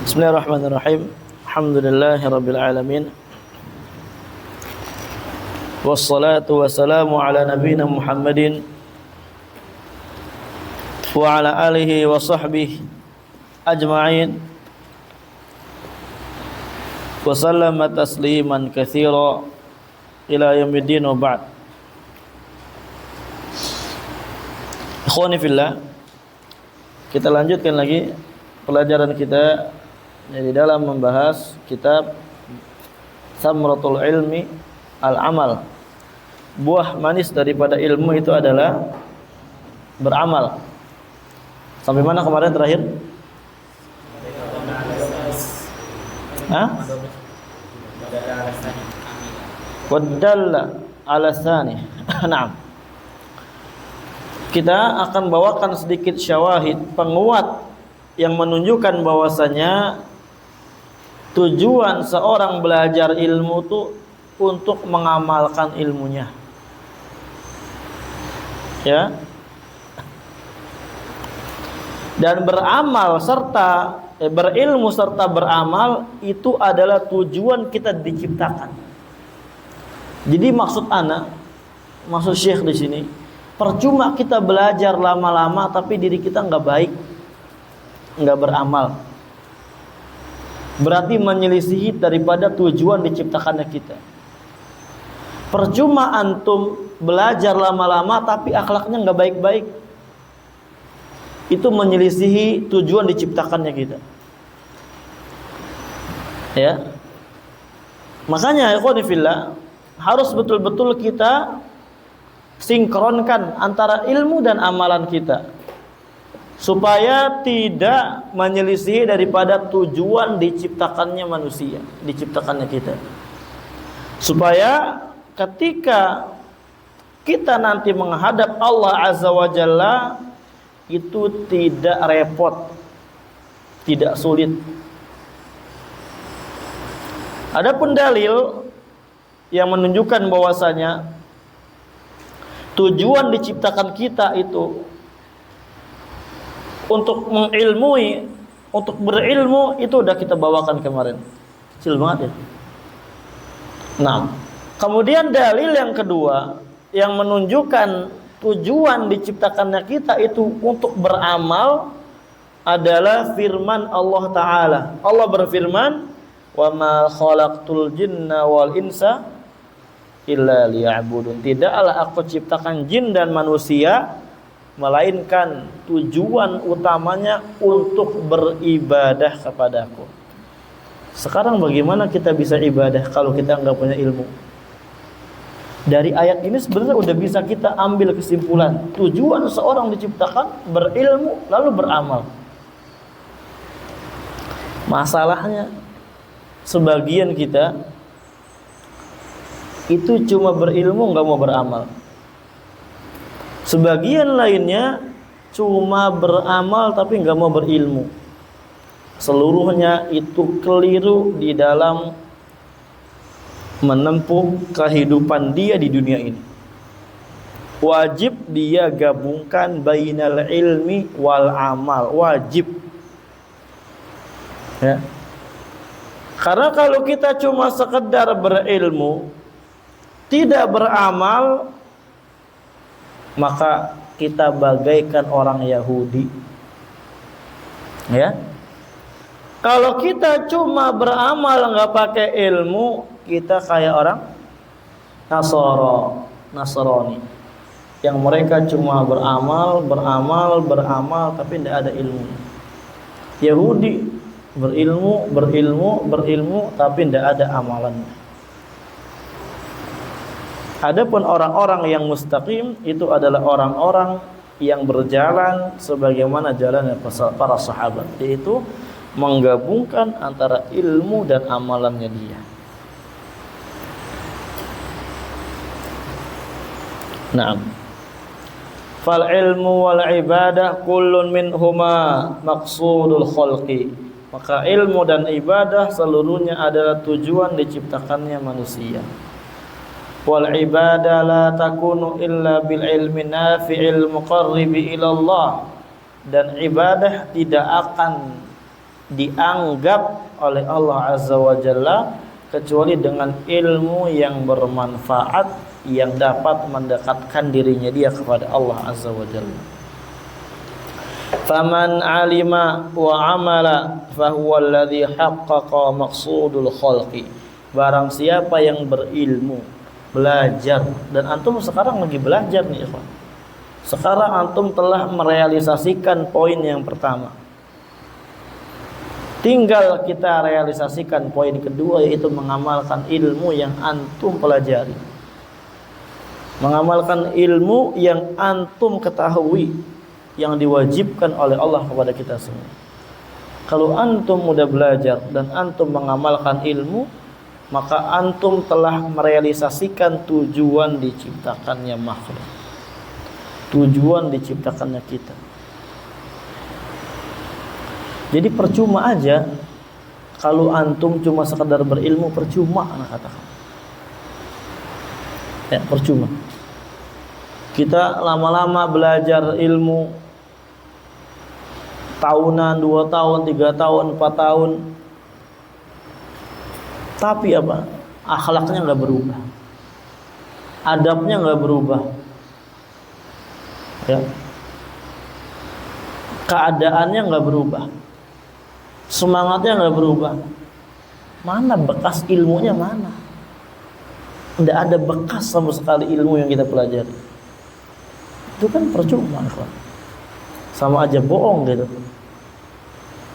Bismillahirrahmanirrahim. Alhamdulillahirabbil alamin. Wassalatu wassalamu ala nabiyyina Muhammadin wa ala alihi wa sahbihi ajma'in. Wa sallama tasliman katsira ila yaumiddin wa ba'd. Ikhwani fillah, kita lanjutkan lagi pelajaran kita di dalam membahas kitab Samratul Ilmi Al-Amal. Buah manis daripada ilmu itu adalah beramal. Sampai mana kemarin terakhir? Wadalla ala tsani. Naam. Kita akan bawakan sedikit syawahid penguat yang menunjukkan bahwasanya tujuan seorang belajar ilmu itu untuk mengamalkan ilmunya. Ya. Dan beramal serta berilmu serta beramal itu adalah tujuan kita diciptakan. Jadi maksud Syekh di sini, percuma kita belajar lama-lama tapi diri kita enggak baik, enggak beramal. Berarti menyelisihi daripada tujuan diciptakannya kita. Percuma antum belajar lama-lama tapi akhlaknya enggak baik-baik. Itu menyelisihi tujuan diciptakannya kita. Ya. Makanya ikhwani fillah, harus betul-betul kita sinkronkan antara ilmu dan amalan kita, supaya tidak menyelisihi daripada tujuan diciptakannya manusia, diciptakannya kita. Supaya ketika kita nanti menghadap Allah Azza wa Jalla itu tidak repot, tidak sulit. Adapun dalil yang menunjukkan bahwasanya tujuan diciptakan kita itu untuk mengilmui, untuk berilmu, itu udah kita bawakan kemarin. Kecil banget ya. Nah, kemudian dalil yang kedua yang menunjukkan tujuan diciptakannya kita itu untuk beramal adalah firman Allah Ta'ala. Allah berfirman, "Wa ma khalaqtul jinna wal insa illa liya'budun." Tidaklah aku ciptakan jin dan manusia melainkan tujuan utamanya untuk beribadah kepadaku. Sekarang bagaimana kita bisa ibadah kalau kita enggak punya ilmu? Dari ayat ini sebenarnya udah bisa kita ambil kesimpulan. Tujuan seorang diciptakan berilmu lalu beramal. Masalahnya sebagian kita itu cuma berilmu enggak mau beramal. Sebagian lainnya cuma beramal tapi enggak mau berilmu. Seluruhnya itu keliru di dalam menempuh kehidupan dia di dunia ini. Wajib dia gabungkan bainal ilmi wal amal, wajib. Ya. Karena kalau kita cuma sekedar berilmu, tidak beramal, maka kita bagaikan orang Yahudi. Ya. Kalau kita cuma beramal enggak pakai ilmu, kita kayak orang Nasrani. Yang mereka cuma beramal tapi tidak ada ilmu. Yahudi berilmu tapi tidak ada amalannya. Adapun orang-orang yang mustaqim itu adalah orang-orang yang berjalan sebagaimana jalannya para sahabat, yaitu menggabungkan antara ilmu dan amalannya dia. Naam. Fal ilmu wal ibadah kullun minhuma maqsudul khalqi. Maka ilmu dan ibadah seluruhnya adalah tujuan diciptakannya manusia. Wal ibadah la takunu illa bil ilmi nafi'il muqarribi ila Allah. Dan ibadah tidak akan dianggap oleh Allah Azza wa Jalla kecuali dengan ilmu yang bermanfaat yang dapat mendekatkan dirinya dia kepada Allah Azza wa Jalla. Faman alima wa amala fahuwa alladhi haqqaqa maqsudul khalqi. Barang siapa yang berilmu, belajar, dan antum sekarang lagi belajar nih ikhwan. Sekarang antum telah merealisasikan poin yang pertama. Tinggal kita realisasikan poin kedua, yaitu mengamalkan ilmu yang antum pelajari. Mengamalkan ilmu yang antum ketahui, yang diwajibkan oleh Allah kepada kita semua. Kalau antum mudah belajar dan antum mengamalkan ilmu, maka antum telah merealisasikan tujuan diciptakannya makhluk, tujuan diciptakannya kita. Jadi percuma aja kalau antum cuma sekedar berilmu, percuma anak katakan. Ya, percuma. Kita lama-lama belajar ilmu tahunan, 2 tahun, 3 tahun, 4 tahun, tapi apa? Akhlaknya nggak berubah, adabnya nggak berubah, ya, keadaannya nggak berubah, semangatnya nggak berubah. Mana bekas ilmunya mana? Tidak ada bekas sama sekali ilmu yang kita pelajari. Itu kan percuma, ikhwan. Sama aja bohong gitu.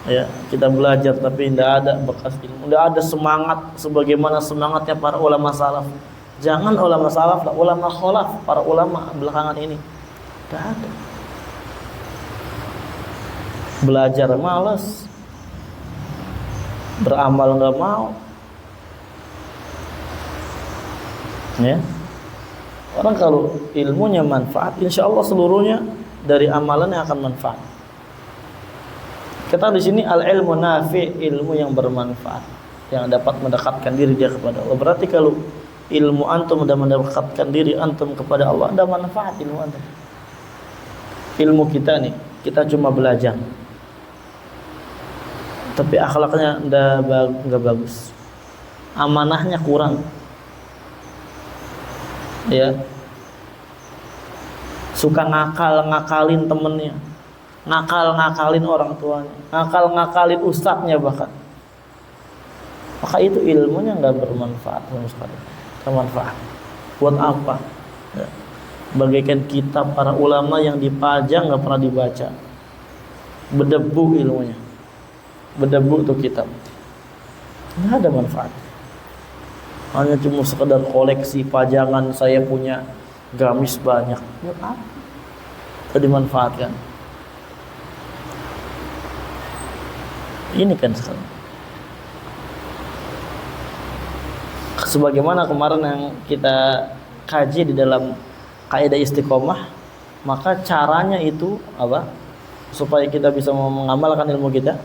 Ya, kita belajar tapi tidak ada bekas ilmu, tidak ada semangat sebagaimana semangatnya para ulama salaf. Jangan ulama salaf lah, ulama khalaf, para ulama belakangan ini. Tidak ada. Belajar malas, beramal nggak mau. Ya, orang kalau ilmunya manfaat, insya Allah seluruhnya dari amalannya akan manfaat. Kita di sini al-ilmu nafi', ilmu yang bermanfaat, yang dapat mendekatkan diri dia kepada Allah. Berarti kalau ilmu antum sudah mendekatkan diri antum kepada Allah, ada manfaat ilmu antum. Ilmu kita nih, kita cuma belajar, tapi akhlaknya nggak bagus, amanahnya kurang, ya, suka ngakalin temennya, ngakalin orang tuanya, ngakalin ustadznya bahkan. Maka itu ilmunya nggak bermanfaat sama sekali. Bermanfaat buat apa? Ya. Bagaikan kitab para ulama yang dipajang nggak pernah dibaca, berdebu ilmunya, berdebu tuh kitab, nggak ada manfaat. Hanya cuma sekedar koleksi pajangan, saya punya gamis banyak, buat apa? Tidak dimanfaatkan. Ini kan sekarang. Sebagaimana kemarin yang kita kaji di dalam kaidah istiqomah, maka caranya itu apa? Supaya kita bisa mengamalkan ilmu kita,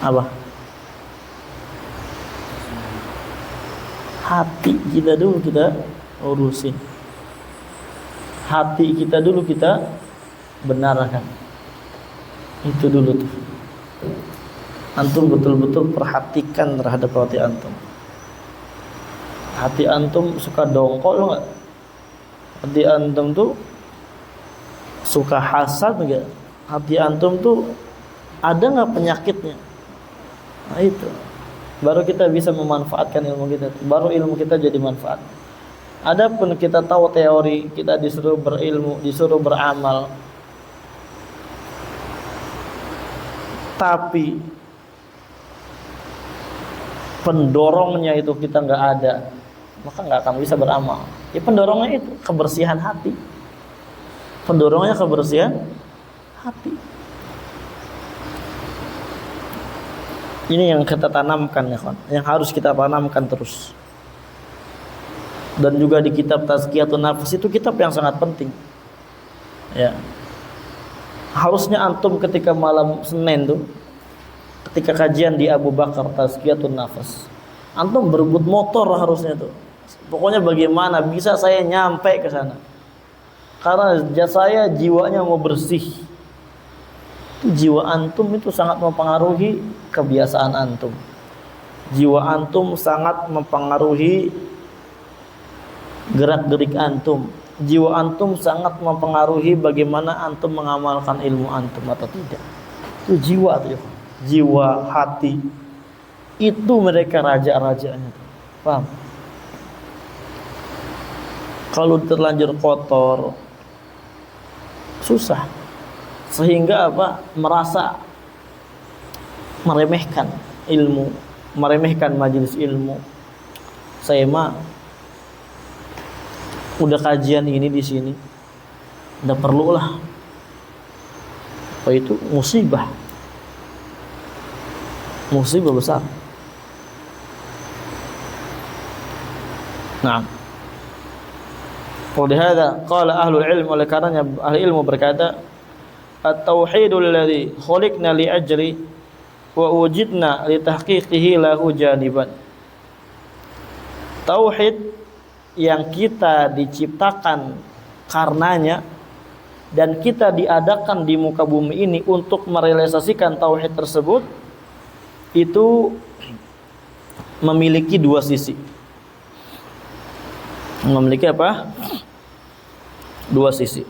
apa? Hati kita dulu kita urusin. Hati kita dulu kita benarkan. Itu dulu tuh. Antum betul-betul perhatikan terhadap hati antum. Hati antum suka dongkol enggak? Hati antum tuh suka hasad enggak? Hati antum tuh ada enggak penyakitnya? Nah itu. Baru kita bisa memanfaatkan ilmu kita. Baru ilmu kita jadi manfaat. Adapun kita tahu teori, kita disuruh berilmu, disuruh beramal, tapi pendorongnya itu kita nggak ada, maka nggak akan bisa beramal. Ya pendorongnya itu kebersihan hati. Pendorongnya kebersihan hati. Ini yang kita tanamkan ya kawan, yang harus kita tanamkan terus. Dan juga di kitab Tazkiyatun Nafs itu kitab yang sangat penting. Ya. Harusnya antum ketika malam Senin tuh, ketika kajian di Abu Bakar Tazkiyatun Nafs, antum berebut motor harusnya tuh. Pokoknya bagaimana bisa saya nyampe ke sana. Karena saya jiwanya mau bersih. Jiwa antum itu sangat mempengaruhi kebiasaan antum. Jiwa antum sangat mempengaruhi gerak-gerik antum. Jiwa antum sangat mempengaruhi bagaimana antum mengamalkan ilmu antum atau tidak. Itu jiwa tuh, jiwa, hati. Itu mereka raja-rajanya. Paham? Kalau terlanjur kotor, susah. Sehingga apa? Merasa meremehkan ilmu, meremehkan majelis ilmu. Saya mah udah kajian ini di sini, udah perlu lah. Apa itu? Musibah besar. Nah, walihada qala ahlul ilm, oleh karenanya ahli ilmu berkata, at-tauhidul ladzi khuliqna li ajri wa wujidna li tahqiqihi lahu janiban. Tauhid yang kita diciptakan karenanya dan kita diadakan di muka bumi ini untuk merealisasikan tauhid tersebut, itu memiliki dua sisi. Memiliki apa? Dua sisi.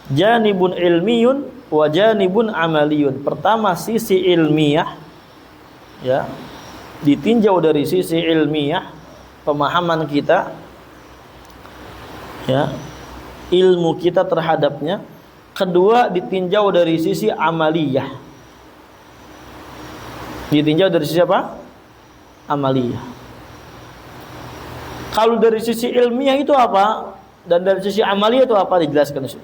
Janibun ilmiyun wa janibun amaliyun. Pertama, sisi ilmiah, ya, ditinjau dari sisi ilmiah, pemahaman kita, ya, ilmu kita terhadapnya. Kedua, ditinjau dari sisi amaliyah. Ditinjau dari sisi apa? Amaliyah. Kalau dari sisi ilmiah itu apa? Dan dari sisi amaliyah itu apa? Dijelaskan di sini.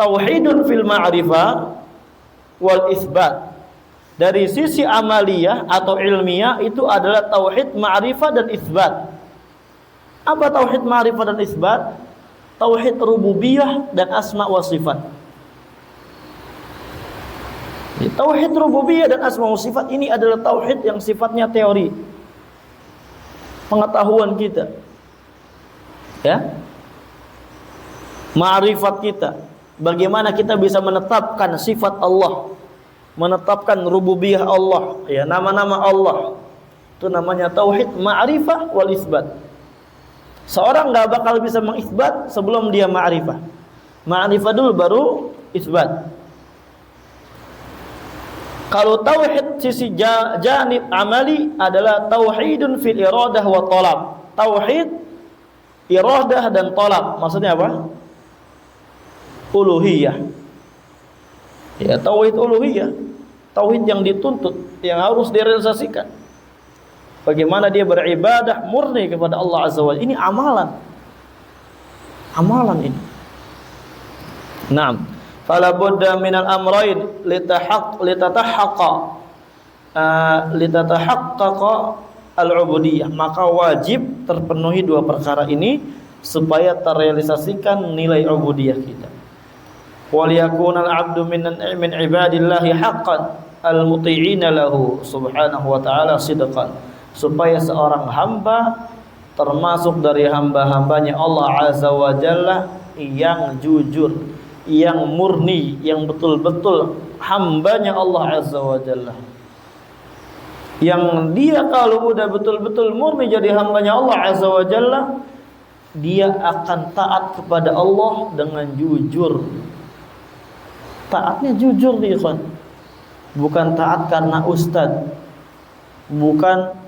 Tauhidun fil ma'rifah wal isbat. Dari sisi amaliyah atau ilmiah itu adalah tauhid ma'rifah dan isbat. Apa tauhid ma'rifah dan isbat? Tauhid rububiyah dan asma wa sifat. Tauhid rububiyah dan asma wa sifat ini adalah tauhid yang sifatnya teori, pengetahuan kita, ya, ma'rifat kita, bagaimana kita bisa menetapkan sifat Allah, menetapkan rububiyah Allah, ya, nama-nama Allah. Itu namanya tauhid ma'rifah wal isbat. Seorang nggak bakal bisa mengisbat sebelum dia ma'rifah. Ma'rifah dulu baru isbat. Kalau tauhid sisi janib amali adalah tauhidun fil iradah wa talab. Tauhid iradah dan talab. Maksudnya apa? Uluhiyah. Ya, tauhid uluhiyah. Tauhid yang dituntut, yang harus direalisasikan. Bagaimana dia beribadah murni kepada Allah Azza wa Jalla. Ini amalan. Amalan ini. Naam. Fala budda minal amrayn litatahaqqaqa al-ubudiyah. Maka wajib terpenuhi dua perkara ini supaya terrealisasikan nilai ubudiyah kita. Wal yakunal 'abdu min ibadillahi haqqan al-muti'ina lahu subhanahu wa ta'ala sidqan. Supaya seorang hamba termasuk dari hamba-hambanya Allah Azza wa Jalla yang jujur, yang murni, yang betul-betul hambanya Allah Azza wa Jalla. Yang dia kalau udah betul-betul murni jadi hambanya Allah Azza wa Jalla, dia akan taat kepada Allah dengan jujur. Taatnya jujur nih, ikhwan. Bukan taat karena ustaz, bukan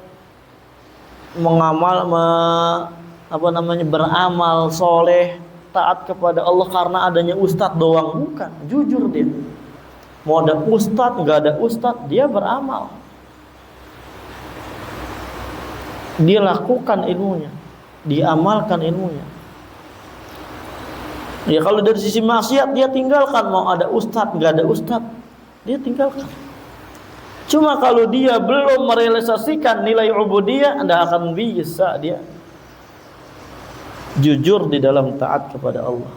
beramal soleh, taat kepada Allah karena adanya ustadz doang, bukan. Jujur dia. Mau ada ustadz, nggak ada ustadz, dia beramal. Dia lakukan ilmunya, diamalkan ilmunya. Ya kalau dari sisi maksiat dia tinggalkan, mau ada ustadz, nggak ada ustadz, dia tinggalkan. Cuma kalau dia belum merealisasikan nilai ubudiyah, tidak akan bisa dia jujur di dalam taat kepada Allah.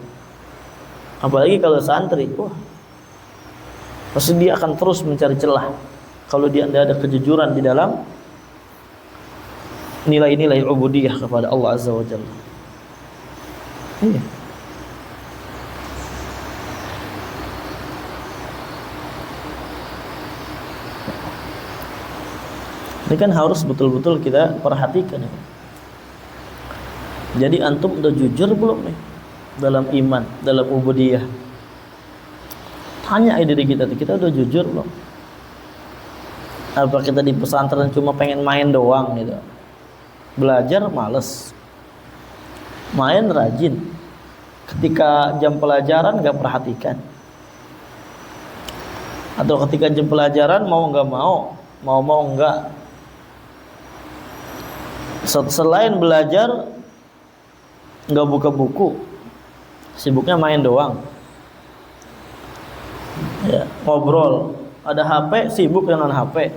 Apalagi kalau santri, wah, pasti dia akan terus mencari celah kalau dia tidak ada kejujuran di dalam nilai-nilai ubudiyah kepada Allah Azza wa Jalla. Iya. Ini kan harus betul-betul kita perhatikan ya. Jadi antum udah jujur belum nih dalam iman, dalam ubudiyah? Tanya diri kita udah jujur belum? Apa kita di pesantren cuma pengen main doang gitu? Belajar males, main rajin. Ketika jam pelajaran gak perhatikan, atau ketika jam pelajaran mau nggak mau nggak. Selain belajar nggak buka buku, sibuknya main doang. Ya, ngobrol, ada HP, sibuk dengan HP.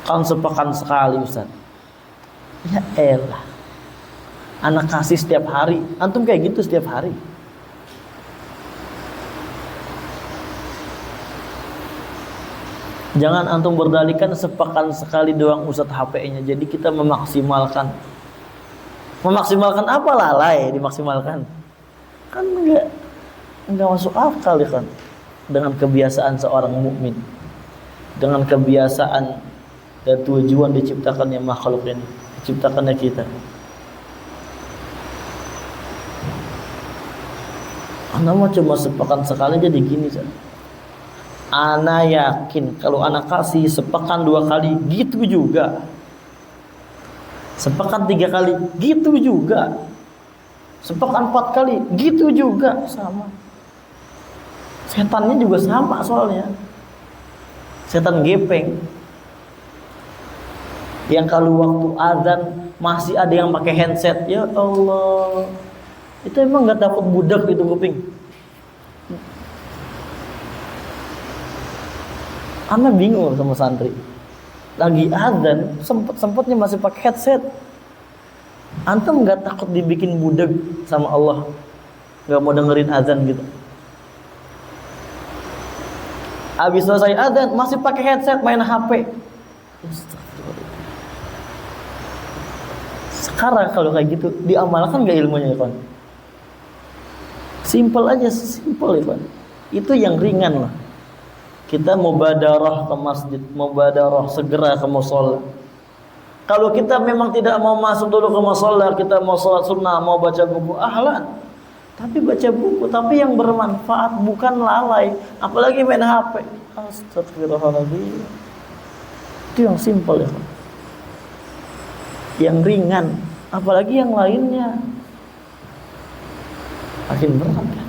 Kan sepekan sekali Ustaz. Ya elah, anak kasih setiap hari, antum kayak gitu setiap hari. Jangan antum berdalikan sepekan sekali doang Ustaz HP-nya. Jadi kita memaksimalkan. Memaksimalkan apa, lalai dimaksimalkan? Kan enggak masuk akal ya kan. Dengan kebiasaan seorang mukmin, dengan kebiasaan dan tujuan diciptakannya makhluk ini, diciptakannya kita. Anak mah cuma sepekan sekali jadi gini saja. Ana yakin kalau anak kasih sepekan 2 kali gitu juga, sepekan 3 kali gitu juga, sepekan 4 kali gitu juga, sama. Setannya juga sama soalnya. Setan gepeng yang kalau waktu azan masih ada yang pakai handset. Ya Allah, itu emang nggak takut budak itu kuping? Ana bingung sama santri. Lagi azan, sempatnya masih pakai headset. Antum nggak takut dibikin budak sama Allah? Nggak mau dengerin azan gitu. Habis selesai azan masih pakai headset main HP. Sekarang kalau kayak gitu diamalkan nggak ilmunya ya kan? Simple aja, simple ya kan. Itu yang ringan lah. Kita mubadarah ke masjid, mubadarah segera ke mushola. Kalau kita memang tidak mau masuk dulu ke mushola, kita mau sholat sunnah, mau baca buku, ahlan. Tapi baca buku, tapi yang bermanfaat, bukan lalai. Apalagi main HP. Astagfirullahaladzim. Itu yang simple ya. Yang ringan. Apalagi yang lainnya makin berat kan?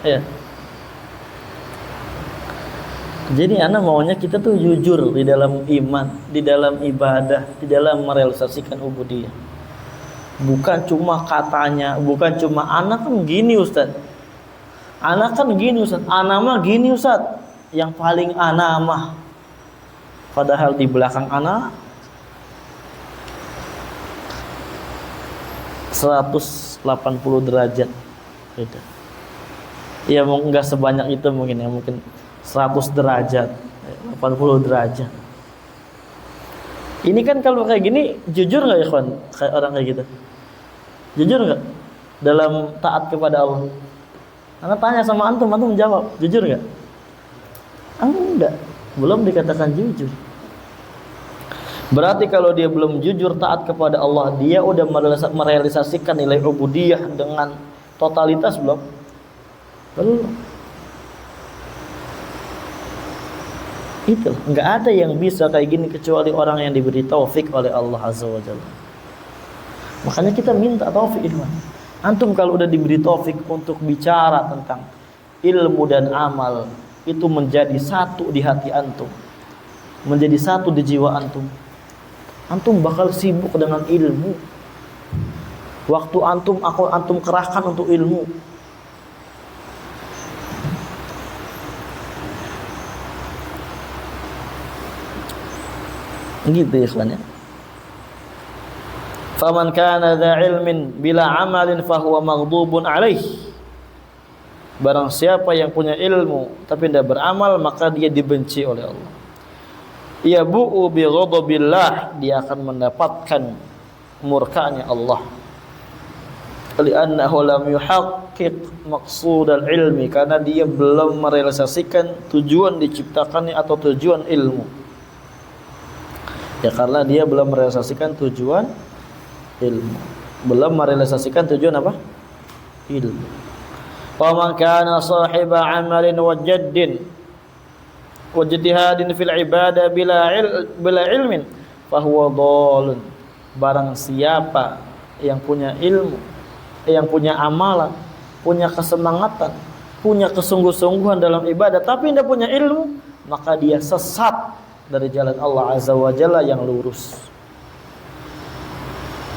Ya. Jadi anak maunya kita tuh jujur di dalam iman, di dalam ibadah, di dalam merealisasikan ubudiyah. Bukan cuma katanya, bukan cuma anak kan gini Ustaz. Anak kan gini Ustaz, anak mah gini Ustaz. Yang paling anak mah. Padahal di belakang anak 180 derajat beda. Ya mungkin enggak sebanyak itu mungkin ya, mungkin 100 derajat, 80 derajat. Ini kan kalau kayak gini jujur enggak ya kawan? Kayak orang kayak gitu. Jujur enggak dalam taat kepada Allah? Anda tanya sama antum jawab, jujur enggak? Enggak, belum dikatakan jujur. Berarti kalau dia belum jujur taat kepada Allah, dia udah merealisasikan nilai ubudiyah dengan totalitas belum? Belum. Itu enggak ada yang bisa kayak gini kecuali orang yang diberi taufik oleh Allah Azza wa Jalla. Makanya kita minta taufik itu. Antum kalau udah diberi taufik untuk bicara tentang ilmu dan amal, itu menjadi satu di hati antum, menjadi satu di jiwa antum. Antum bakal sibuk dengan ilmu. Waktu antum kerahkan untuk ilmu. Gitu ya ikhwan ya. Faman kana dha ilmin bila amalin fahuwa maghdubun alaih. Barang siapa yang punya ilmu tapi tidak beramal, maka dia dibenci oleh Allah. Yabu'u bi ghadabillah, dia akan mendapatkan murkanya Allah. Li'annahu lam yuhaqqiq maqsudal ilmi, karena dia belum merealisasikan tujuan diciptakannya atau tujuan ilmu. Ya karena dia belum merealisasikan tujuan ilmu. Belum merealisasikan tujuan apa? Ilmu. Wa man kana sahiba amalin wa jaddin wa ijtihadin fil ibadah bila ilmin fahuwa dhalun. Barang siapa yang punya ilmu, yang punya amalan, punya kesemangatan, punya kesungguh-sungguhan dalam ibadah tapi tidak punya ilmu, maka dia sesat dari jalan Allah Azza wa Jalla yang lurus.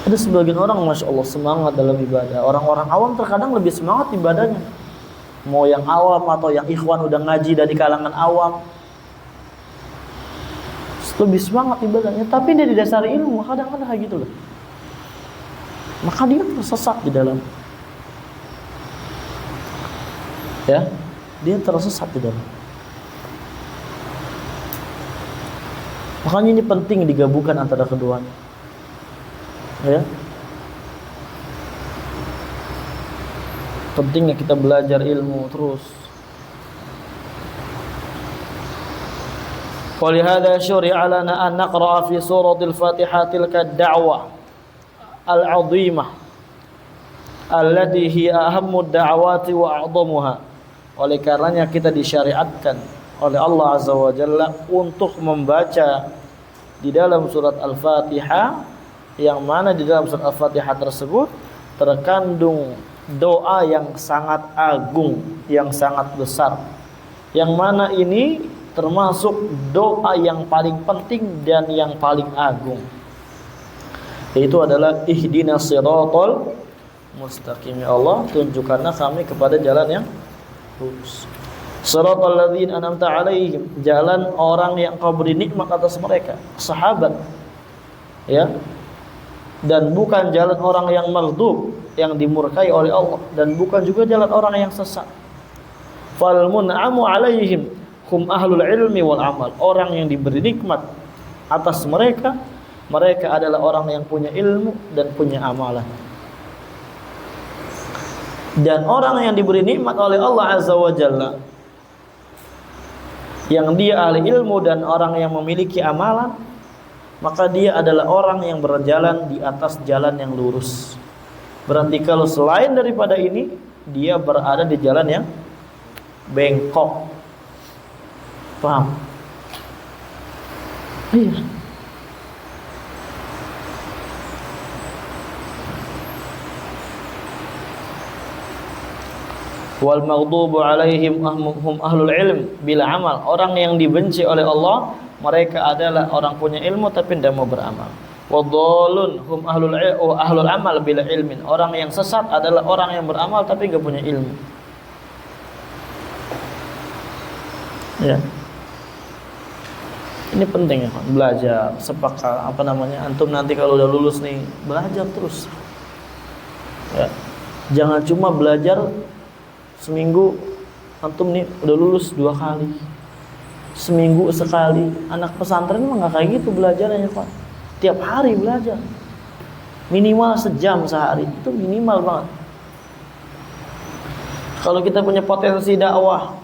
Ada sebagian orang Masya Allah semangat dalam ibadah. Orang-orang awam terkadang lebih semangat ibadahnya. Mau yang awam atau yang ikhwan udah ngaji dari kalangan awam, lebih semangat ibadahnya. Tapi dia didasari ilmu. Kadang-kadang kayak gitu loh. Maka dia tersesat di dalam. Ya, dia tersesat di dalam. Makanya ini penting digabungkan antara keduanya. Ya. Pentingnya kita belajar ilmu terus. Walihada syuri'a lana an naqra'a fi suratil Fatihah tilka ad-da'wah al-'azimah allati hiya ahammu ad-da'awati wa a'dhamuha. Oleh karenanya kita disyariatkan oleh Allah Azza wa Jalla untuk membaca di dalam surat Al-Fatihah, yang mana di dalam surat Al-Fatihah tersebut terkandung doa yang sangat agung, yang sangat besar, yang mana ini termasuk doa yang paling penting dan yang paling agung, yaitu adalah ihdinas siratal mustaqim. Ya Allah, tunjukkanlah kami kepada jalan yang lurus. Siratal ladzina an'amta 'alaihim, jalan orang yang Kau beri nikmat atas mereka, sahabat. Ya. Dan bukan jalan orang yang maghdub, yang dimurkai oleh Allah, dan bukan juga jalan orang yang sesat. Fal mun'amu 'alaihim hum ahlul ilmi wal amal. Orang yang diberi nikmat atas mereka, mereka adalah orang yang punya ilmu dan punya amalan. Dan orang yang diberi nikmat oleh Allah Azza wa Jalla, yang dia ahli ilmu dan orang yang memiliki amalan, maka dia adalah orang yang berjalan di atas jalan yang lurus. Berarti kalau selain daripada ini, dia berada di jalan yang bengkok. Paham? Iya. Wal maghdubu alaihim hum ahlul ilm bila amal. Orang yang dibenci oleh Allah, mereka adalah orang punya ilmu tapi tidak mau beramal. Wadhalun hum ahlul amal bila ilmin. Orang yang sesat adalah orang yang beramal tapi enggak punya ilmu. Ya. Ini penting ya, belajar, sepakat antum nanti kalau udah lulus nih, belajar terus. Ya. Jangan cuma belajar seminggu, antum nih udah lulus 2 kali, seminggu sekali. Anak pesantren mah nggak kayak gitu belajarnya, Pak. Tiap hari belajar, minimal sejam sehari, itu minimal banget. Kalau kita punya potensi dakwah,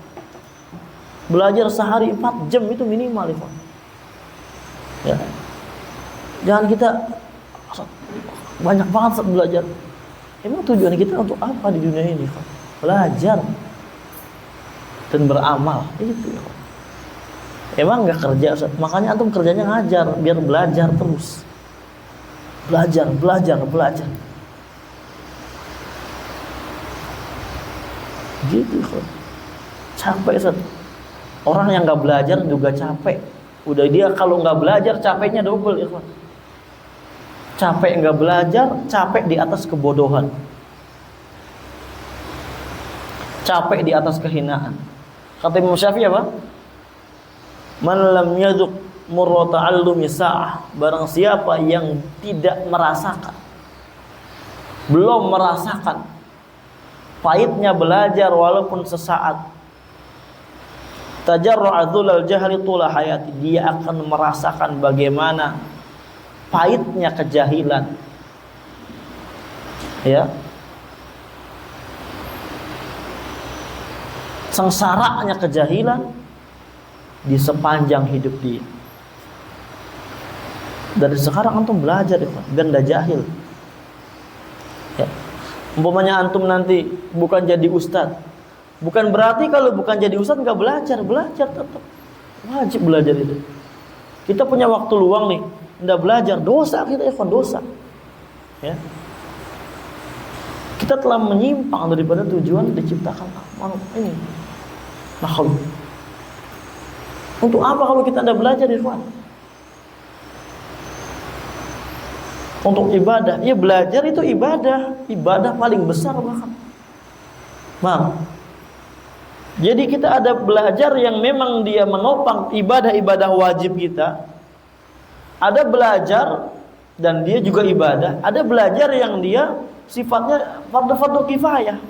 belajar sehari 4 jam itu minimal, Pak. Ya, jangan kita banyak banget saat belajar. Emang tujuan kita untuk apa di dunia ini, Pak? Belajar dan beramal itu. Emang nggak kerja, Ustaz? Makanya antum kerjanya ngajar, biar belajar terus. Belajar. Gitu, Ustaz. Capek, Ustaz. Orang yang nggak belajar juga capek. Udah dia kalau nggak belajar capeknya double, Ikhwan. Capek nggak belajar, capek di atas kebodohan. Capek di atas kehinaan. Kata Imam Syafi'i apa? Man lam yaduk murra ta'allumi sa'ah. Barang siapa yang tidak merasakan, belum merasakan pahitnya belajar walaupun sesaat, tajarru'a dzulal jahli tula hayati, dia akan merasakan bagaimana pahitnya kejahilan. Ya. Sengsaranya kejahilan di sepanjang hidup dia. Dari sekarang antum belajar ya, biar nggak jahil. Ya. Umpamanya antum nanti bukan jadi ustadz, bukan berarti kalau bukan jadi ustadz nggak belajar, belajar tetap wajib belajar itu. Kita punya waktu luang nih, nggak belajar, dosa kita ya, dosa. Ya. Kita telah menyimpang daripada tujuan diciptakan ini makhluk. Untuk apa kalau kita tidak belajar, Ikhwan? Untuk ibadah, ya belajar itu ibadah paling besar bahkan. Bang. Jadi kita ada belajar yang memang dia menopang ibadah-ibadah wajib kita. Ada belajar dan dia juga ibadah. Ada belajar yang dia sifatnya fardu kifayah,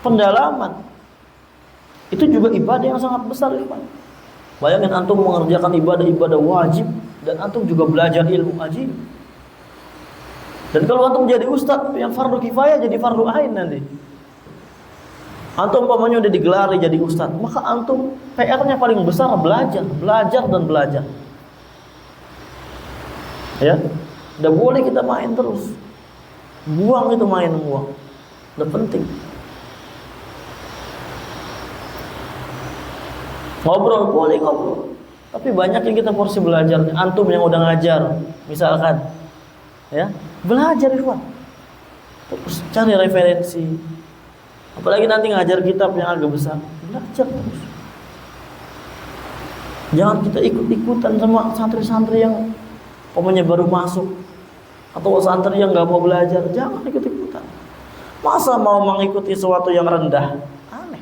pendalaman. Itu juga ibadah yang sangat besar, Ikhwan. Bayangin antum mengerjakan ibadah-ibadah wajib dan antum juga belajar ilmu wajib. Dan kalau antum jadi ustadz yang fardu kifayah jadi fardu ain nanti. Antum umpamanya udah digelari jadi ustadz, maka antum PR-nya paling besar belajar dan belajar. Ya, udah boleh kita main terus. Buang itu main buang. Udah penting. Ngobrol boleh ngobrol. Tapi banyak yang kita porsi belajarnya. Antum yang udah ngajar, misalkan, ya, belajar Ikhwan. Terus cari referensi. Apalagi nanti ngajar kitab yang agak besar, belajar terus. Jangan kita ikut-ikutan sama santri-santri yang pokoknya baru masuk, atau santri yang nggak mau belajar. Jangan ikut-ikutan. Masa mau mengikuti sesuatu yang rendah? Aneh.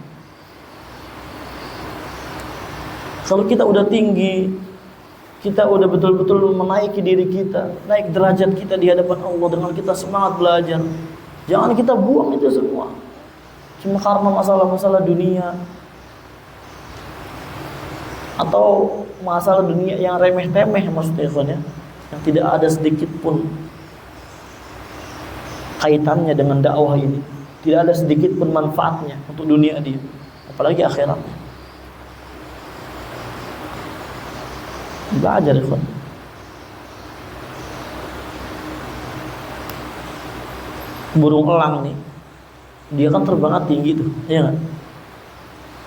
Kalau kita udah tinggi, kita udah betul-betul menaiki diri kita, naik derajat kita di hadapan Allah dengan kita semangat belajar. Jangan kita buang itu semua cuma karena masalah-masalah dunia atau masalah dunia yang remeh-temeh, maksudnya ya, yang tidak ada sedikit pun kaitannya dengan dakwah ini, tidak ada sedikit pun manfaatnya untuk dunia dia, apalagi akhiratnya. Belajar, Ikhwan. Burung elang nih, dia kan terbangnya tinggi tuh, ya nggak?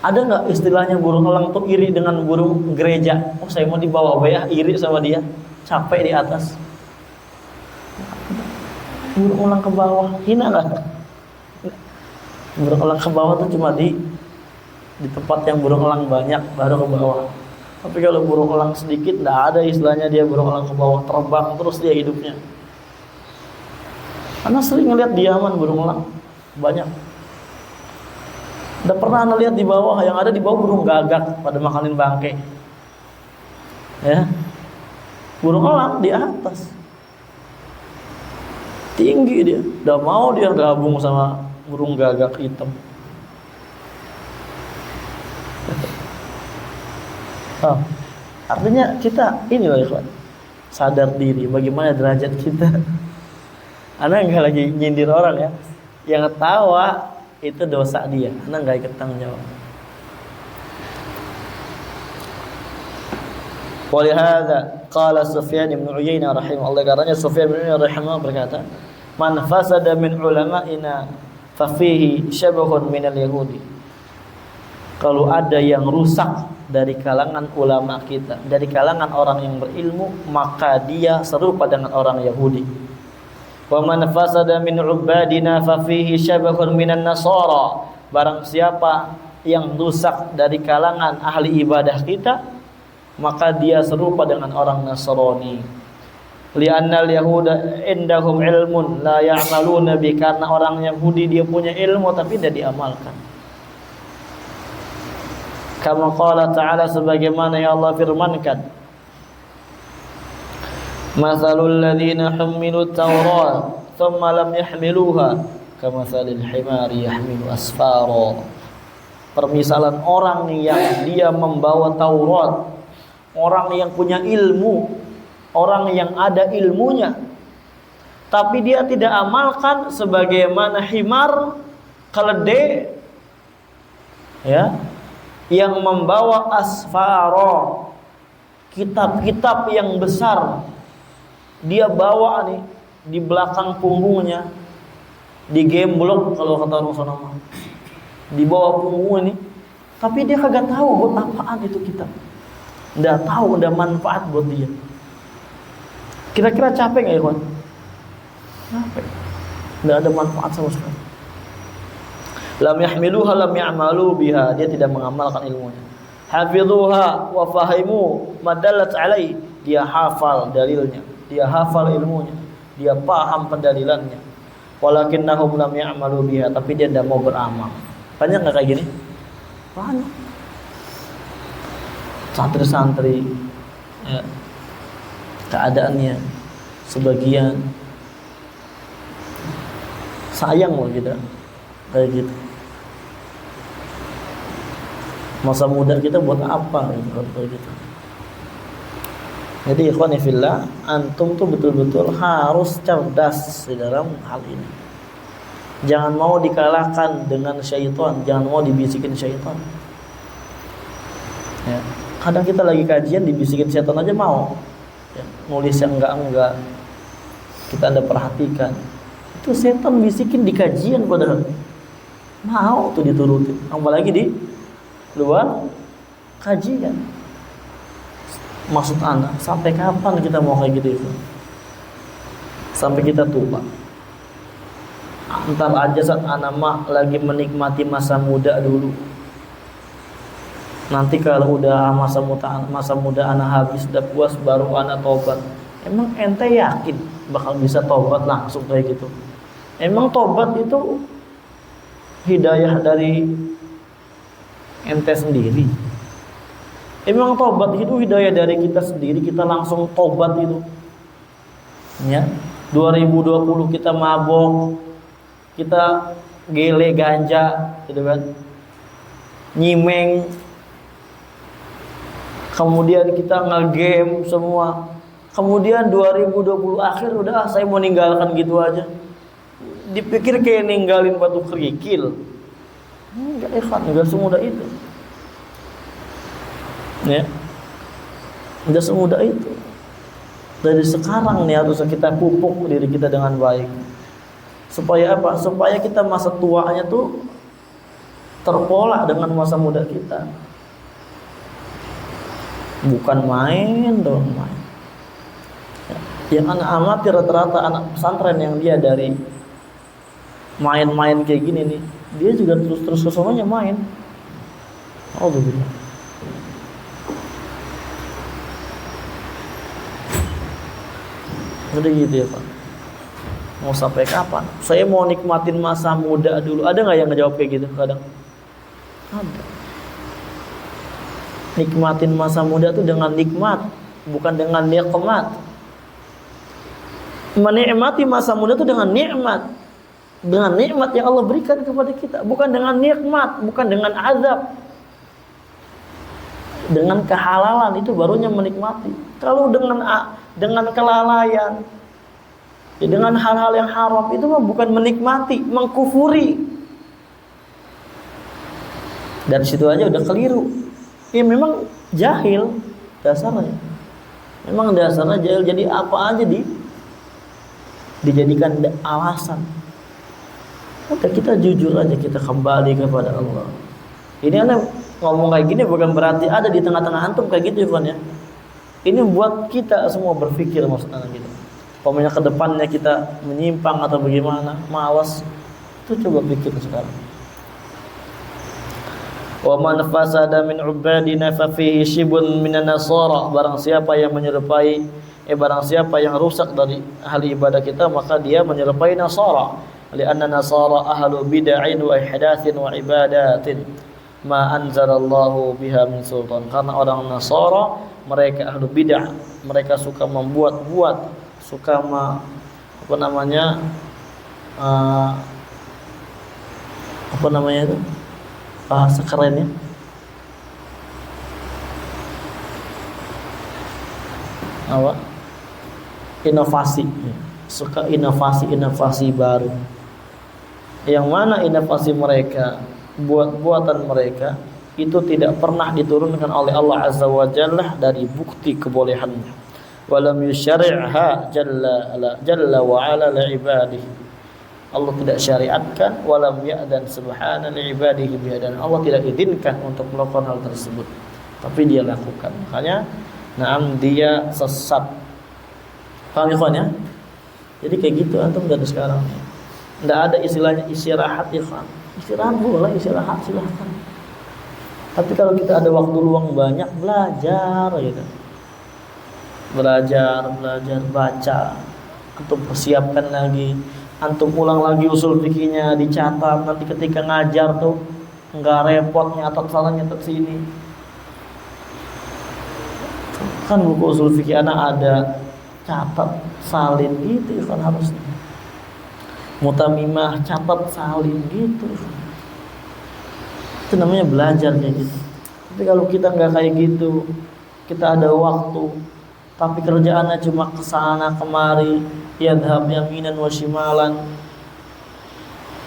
Ada nggak istilahnya burung elang tuh iri dengan burung gereja? Oh, saya mau dibawa ya, iri sama dia, capek di atas. Burung elang ke bawah, hina nggak? Burung elang ke bawah tuh cuma di tempat yang burung elang banyak baru ke bawah. Tapi kalau burung elang sedikit, nggak ada istilahnya dia burung elang ke bawah, terbang terus dia hidupnya. Karena sering ngeliat diaman burung elang banyak. Udah pernah anda lihat di bawah, yang ada di bawah burung gagak pada makanin bangke. Ya, burung elang di atas, tinggi dia. Udah mau dia gabung sama burung gagak hitam. Oh, artinya kita ini loh, Ikhwan, sadar diri bagaimana derajat kita. Anda nggak lagi nyindir orang ya, yang ketawa itu dosa dia, Anda nggak ikut tanggung jawab. Walihada qala Sufyan bin Uyainah rahimahullah, katanya Sufyan bin Uyainah rahimahullah berkata, man fasada min ulama'ina fa fihi syabahun minal yahudi. Kalau ada yang rusak dari kalangan ulama kita, dari kalangan orang yang berilmu, maka dia serupa dengan orang Yahudi. Wa man fasada min ubadina fa fihi syabahun minan nasara. Barang siapa yang rusak dari kalangan ahli ibadah kita, maka dia serupa dengan orang Nasrani. Li'anna al-yahuda indahum ilmun la ya'maluna bi, karena orang Yahudi dia punya ilmu tapi tidak diamalkan. Kama qala ta'ala, sebagaimana ya Allah firmankan, mathalul ladzina humilu tawrat thumma lam yahmiluha kamathalil himari yahmilu asfara. Permisalan orang yang dia membawa Taurat, orang yang punya ilmu, orang yang ada ilmunya, tapi dia tidak amalkan, sebagaimana himar, keledai, ya, yang membawa asfara, kitab-kitab yang besar, dia bawa nih di belakang punggungnya, digemblok kalau kata Rasulullah, di bawah punggung ini, tapi dia kagak tahu buat apaan itu kitab, nggak tahu ada manfaat buat dia. Kira-kira capek nggak ya kawan? Capek, nggak ada manfaat sama sekali. Lam yahmiluha lam ya'malu biha, dia tidak mengamalkan ilmunya. Hafidhuha wa fahimu madallat alai, dia hafal dalilnya, dia hafal ilmunya, dia paham pendalilannya. Walakinnahum lam ya'malu biha, tapi dia tidak mau beramal. Banyak nggak kayak gini? Banyak. Santri-santri ya, keadaannya sebagian sayang loh kita kayak gitu. Masa muda kita buat apa gitu. Jadi ikhwani fillah, antum tuh betul-betul harus cerdas di dalam hal ini. Jangan mau dikalahkan dengan syaitan, jangan mau dibisikin syaitan. Ya. Kadang kita lagi kajian dibisikin syaitan aja mau. Ya. Nulis yang enggak kita Anda perhatikan. Itu setan bisikin di kajian padahal. Mau tuh diturutin, apalagi di luar kajian. Maksud Anda, sampai kapan kita mau kayak gitu itu? Sampai kita tua. Entar aja saat anak mah lagi menikmati masa muda dulu. Nanti kalau udah masa muda anak habis, udah puas, baru anak tobat. Emang ente yakin bakal bisa tobat langsung kayak gitu? Emang tobat itu hidayah dari ente sendiri? Emang tobat itu hidayah dari kita sendiri, kita langsung tobat itu? Ya, 2020 kita mabok, kita gele ganja, gitu kan? Nyimeng, kemudian kita nge-game semua. Kemudian 2020 akhir udah saya mau ninggalkan gitu aja. Dipikir kayak ninggalin batu kerikil. Enggak ikhwan, enggak semudah itu. Ya. Enggak semudah itu. Dari sekarang nih harus kita pupuk diri kita dengan baik. Supaya apa? Supaya kita masa tuanya tuh terpola dengan masa muda kita. Bukan main dong, main. Ya. Yang anak amati rata-rata anak pesantren yang dia dari main-main kayak gini nih, dia juga terus kesemuanya main. Alhamdulillah. Udah gitu ya Pak. Mau sampai kapan? Saya mau nikmatin masa muda dulu. Ada nggak yang ngejawab kayak gitu? Kadang ada. Nikmatin masa muda tuh dengan nikmat, bukan dengan nikmat. Menikmati masa muda tuh dengan nikmat. Dengan nikmat yang Allah berikan kepada kita, bukan dengan nikmat, bukan dengan azab. Dengan kehalalan itu barunya menikmati. Kalau dengan kelalaian, ya dengan hal-hal yang haram itu mah bukan menikmati, mengkufuri. Dari situ aja udah keliru. Ya memang jahil dasarnya. Memang dasarnya jahil, jadi apa aja dijadikan alasan. Udah kita jujur aja, kita kembali kepada Allah. Ini anak ngomong kayak gini bukan berarti ada di tengah-tengah antum kayak gitu Ivan ya. Ini buat kita semua berpikir maksudnya gitu. Pokoknya ke depannya kita menyimpang atau bagaimana, malas, itu coba pikir sekarang. Wa man fasada min ubadina fa fihi shibun minan nasara, barang siapa yang menyerupai barang siapa yang rusak dari ahli ibadah kita, maka dia menyerupai Nasara. Lianna Nasara ahlu bid'ain wa ihdatsin wa ibadatin ma anzalallahu biha min sultan. Karena orang Nasara mereka ahlu bid'ah, mereka suka membuat-buat, suka apa namanya itu bahasa kerennya, apa, inovasi, suka inovasi baru. Yang mana inovasi mereka, buat-buatan mereka itu tidak pernah diturunkan oleh Allah Azza wa Jalla dari bukti kebolehannya. wa lam yusyari'ha jalla wa ala li ibadihi. Allah tidak syariatkan, wa lam ya'dan subhana li ibadihi bi'adan. Allah tidak izinkan untuk melakukan hal tersebut, tapi dia lakukan. Makanya dia sesat. Paham ikhwan ya? Jadi kayak gitu antum dari sekarang. Enggak ada istilahnya istirahat ikhwan. Istirahat boleh, istirahat silahkan. Tapi kalau kita ada waktu luang banyak, belajar gitu. Belajar, baca. Antum persiapkan lagi. Antum ulang lagi usul fikihnya, dicatat. Nanti ketika ngajar tuh enggak repot nyatat sana nyatat sini. Kan buku usul fikih anak ada catat, salin gitu kan harusnya. Mutamimah catat, salin gitu. Itu namanya belajar kayak gitu. Tapi kalau kita nggak kayak gitu, kita ada waktu, tapi kerjaannya cuma kesana kemari, yadhab yaminan wa shimalan,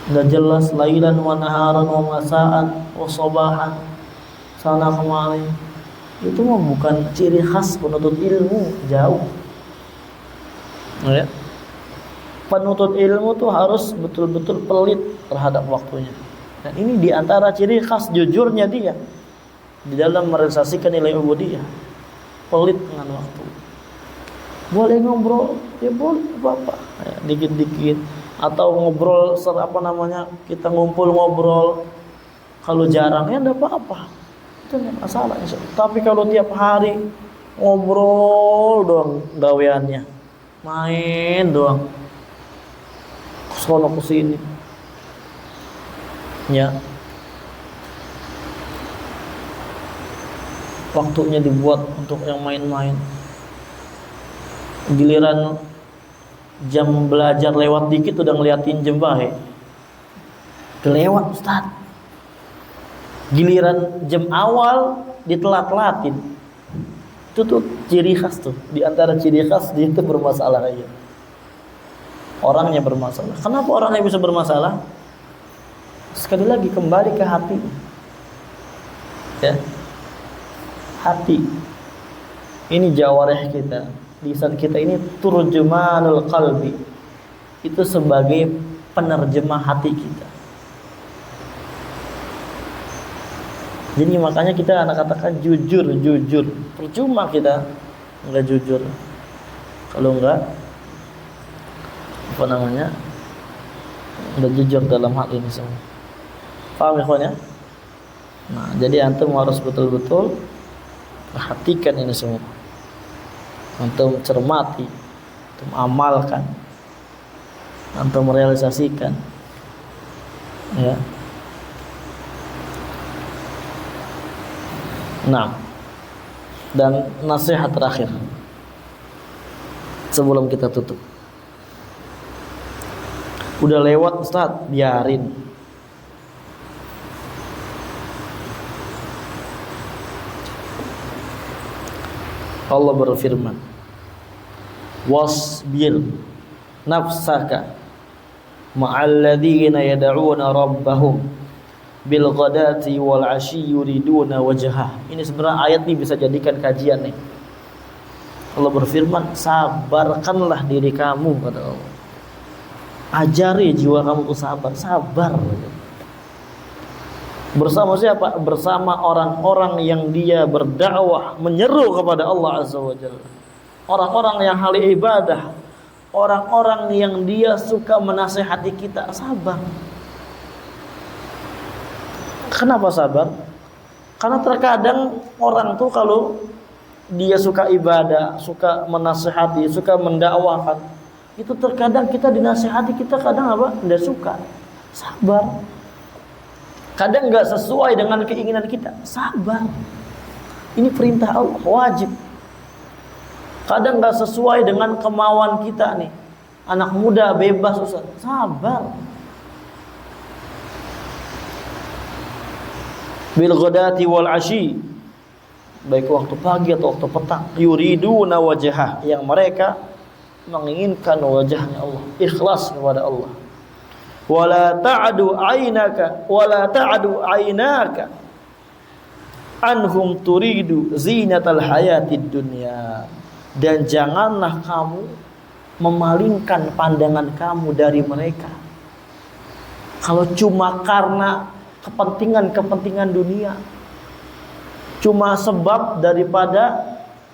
nggak jelas, lailan wa naharan wa masaan wa sabahan, sana kemari. Itu mah bukan ciri khas penuntut ilmu, jauh. Ya. Penuntut ilmu tuh harus betul-betul pelit terhadap waktunya. Dan ini diantara ciri khas jujurnya dia di dalam merealisasikan nilai ubudiyah. Pelit dengan waktu. Boleh ngobrol, ya boleh apa-apa, ya, dikit-dikit. Atau ngobrol kita ngumpul ngobrol. Kalau jarang ya enggak apa-apa. Itu enggak masalah. Tapi kalau tiap hari ngobrol doang gaweannya, main doang, sono kesini, ya, waktunya dibuat untuk yang main-main. Giliran jam belajar lewat dikit udah ngeliatin jam bae. Kelewat Ustaz. Giliran jam awal ditelat-telatin. Itu tuh ciri khas tuh. Di antara ciri khas dia itu bermasalah aja. Orangnya bermasalah. Kenapa orangnya bisa bermasalah? Sekali lagi kembali ke hati. Ya. Hati. Ini jawareh kita. Lisan kita ini turjumanul qalbi. Itu sebagai penerjemah hati kita. Jadi makanya kita anak katakan jujur. Percuma kita enggak jujur. Kalau enggak enggak jujur dalam hal ini semua. Paham ya kawan ya? Nah, jadi antum harus betul-betul perhatikan ini semua. Antum cermati, antum amalkan, antum merealisasikan. Ya. Nah, dan nasihat terakhir sebelum kita tutup. Udah lewat Ustaz, biarin. Allah berfirman, wasbir nafsaka ma'alladhina yad'una rabbahum bil ghadati wal 'ashyi yuriduna wajhah. Ini sebenarnya ayat ini bisa jadikan kajian nih. Allah berfirman, sabarkanlah diri kamu, kata Allah. Ajari jiwa kamu untuk sabar. Bersama siapa? Bersama orang-orang yang dia berdakwah, menyeru kepada Allah Azza wa Jalla. Orang-orang yang ahli ibadah, orang-orang yang dia suka menasihati kita, sabar. Kenapa sabar? Karena terkadang orang tuh kalau dia suka ibadah, suka menasihati, suka mendakwakan, itu terkadang kita dinasihati, kita kadang tidak suka. Sabar. Kadang nggak sesuai dengan keinginan kita, sabar. Ini perintah Allah, wajib. Kadang nggak sesuai dengan kemauan kita nih, anak muda bebas, Ustaz, sabar. Bil ghadati wal 'ashyi, baik waktu pagi atau waktu petang, yuriduna wajhah, yang mereka menginginkan wajahnya Allah, ikhlas kepada Allah. Wala ta'du 'ainaka anhum turidu zinatal hayatid dunya. Dan janganlah kamu memalingkan pandangan kamu dari mereka. Kalau cuma karena kepentingan dunia, cuma sebab daripada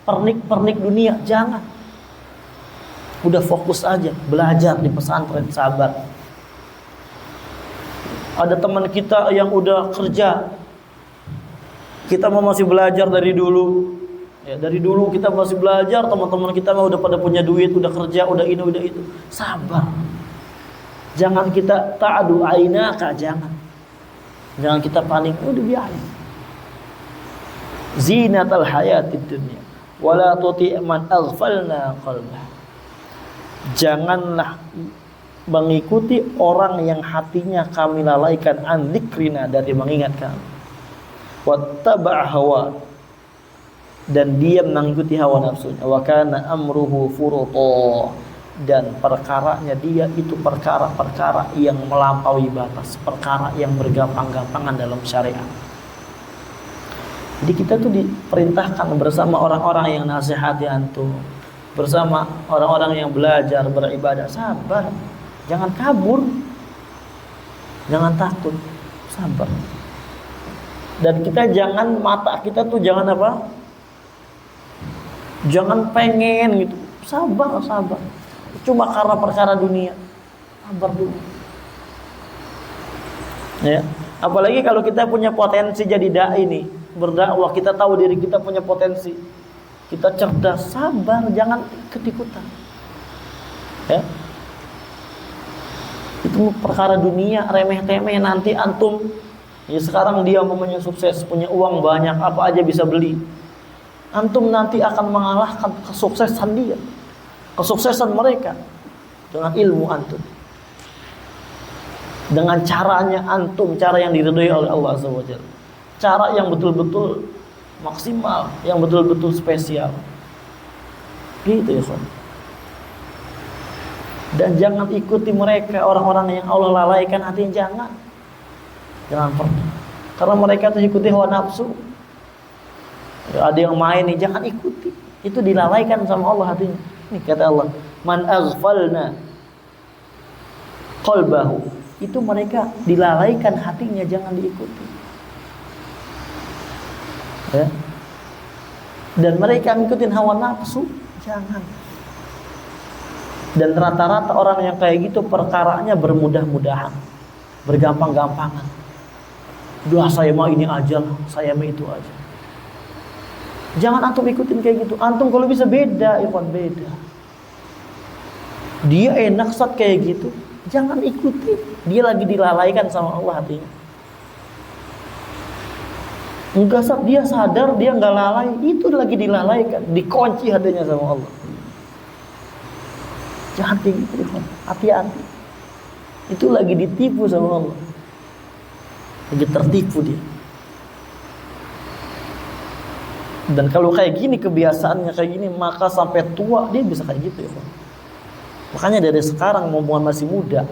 pernik-pernik dunia, jangan. Udah fokus aja belajar di pesantren, sabar. Ada teman kita yang udah kerja, kita masih belajar dari dulu. Ya, dari dulu kita masih belajar, teman-teman kita mah udah pada punya duit, udah kerja, udah ini, udah itu. Sabar. Jangan kita ta'adu ainaka, jangan. Jangan kita paling, udah biarin. Zinatal hayatid dunya wala tuti' man aghfalna qalbah. Janganlah mengikuti orang yang hatinya kami lalaikan an dzikrina, dari mengingat kami. Wattaba' hawa, dan dia mengikuti hawa nafsunya. Wa kana amruhu furuta, dan perkaranya dia itu perkara-perkara yang melampaui batas, perkara yang bergampang-gampangan dalam syariat. Jadi kita tuh diperintahkan bersama orang-orang yang nasihati antum, bersama orang-orang yang belajar beribadah, sabar. Jangan kabur, jangan takut, sabar. Dan kita jangan, mata kita tuh jangan apa? Jangan pengen gitu. Sabar. Cuma karena perkara dunia, sabar dulu. Ya, apalagi kalau kita punya potensi jadi dai nih, berdakwah, kita tahu diri kita punya potensi, kita cerdas, sabar, jangan ikut-ikutan. Ya, itu perkara dunia, remeh-temeh, nanti antum, ya sekarang dia mempunyai sukses, punya uang banyak, apa aja bisa beli. Antum nanti akan mengalahkan kesuksesan dia, kesuksesan mereka dengan ilmu antum, dengan caranya antum, cara yang diridhoi oleh Allah Azza wa Jalla, cara yang betul-betul maksimal, yang betul-betul spesial. Gitu ya, kawan. Dan jangan ikuti mereka, orang-orang yang Allah lalaikan hatinya, jangan pernah. Karena mereka tuh ikuti hawa nafsu. Ada yang main nih, jangan ikuti. Itu dilalaikan sama Allah hatinya. Ini kata Allah, man aghfalna qalbahu, itu mereka dilalaikan hatinya, jangan diikuti. Ya. Dan mereka ngikutin hawa nafsu, jangan. Dan rata-rata orang yang kayak gitu perkaranya bermudah-mudahan, bergampang-gampangan. Udah, saya mah ini aja, saya mah itu aja. Jangan antum ikutin kayak gitu. Antum kalau bisa beda, ikhwan, beda. Dia enak saat kayak gitu, jangan ikuti. Dia lagi dilalaikan sama Allah hatinya. Enggak, saat dia sadar dia nggak lalai, itu lagi dilalaikan, dikunci hatinya sama Allah. Jangan kayak gitu, hati-hati. Itu lagi ditipu sama Allah, lagi tertipu dia. Dan kalau kayak gini kebiasaannya kayak gini, maka sampai tua dia bisa kayak gitu ya. Makanya dari sekarang mumpung masih muda,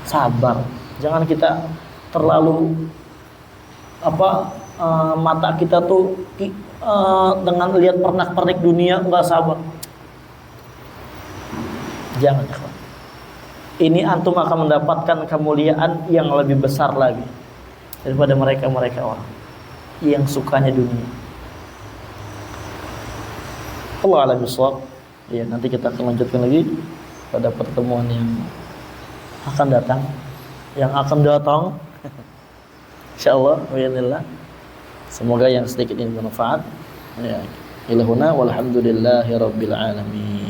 sabar. Jangan kita terlalu mata kita tuh dengan lihat pernak-pernik dunia, enggak sabar. Jangan. Ini antum akan mendapatkan kemuliaan yang lebih besar lagi daripada mereka orang yang sukanya dunia. Allah a'lam bishawab. Ya, nanti kita akan lanjutkan lagi pada pertemuan yang akan datang. Insyaallah, bismillah. Semoga yang sedikit ini bermanfaat. Ya, ilahuna walhamdulillahirabbil alamin.